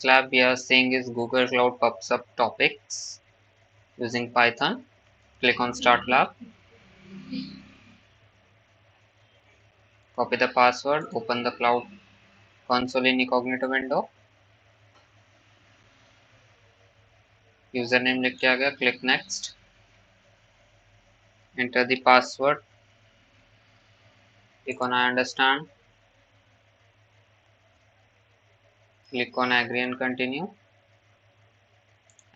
next lab we are seeing is Google Cloud pops up topics using Python. Click on Start Lab. Copy the password. Open the Cloud console in incognito window. Username लिख के आ गया. Click Next. Enter the password. Click on I understand. Click on Agree and continue.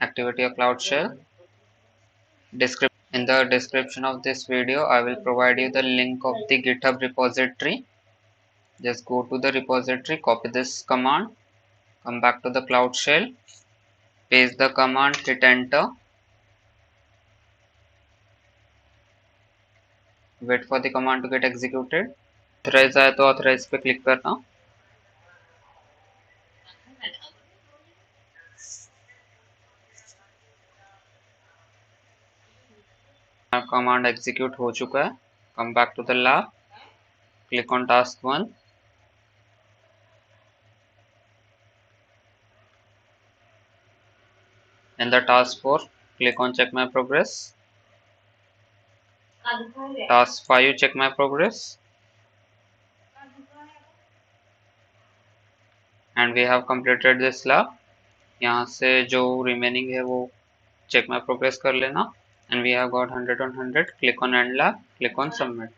Activate your Cloud Shell. In the description of this video, I will provide you the link of the GitHub repository. Just go to the repository, copy this command, come back to the Cloud Shell, paste the command, hit enter. Wait for the command to get executed. Authorize आए तो authorize पे click करना. Command execute हो चुका है. Come back to the lab. Click on task 1. In the task 4, click on check my progress. Task 5, check my progress. And we have completed this lab. यहाँ से जो remaining है वो check my progress कर लेना. And we have got 100 on 100. Click on end lab. Click on submit.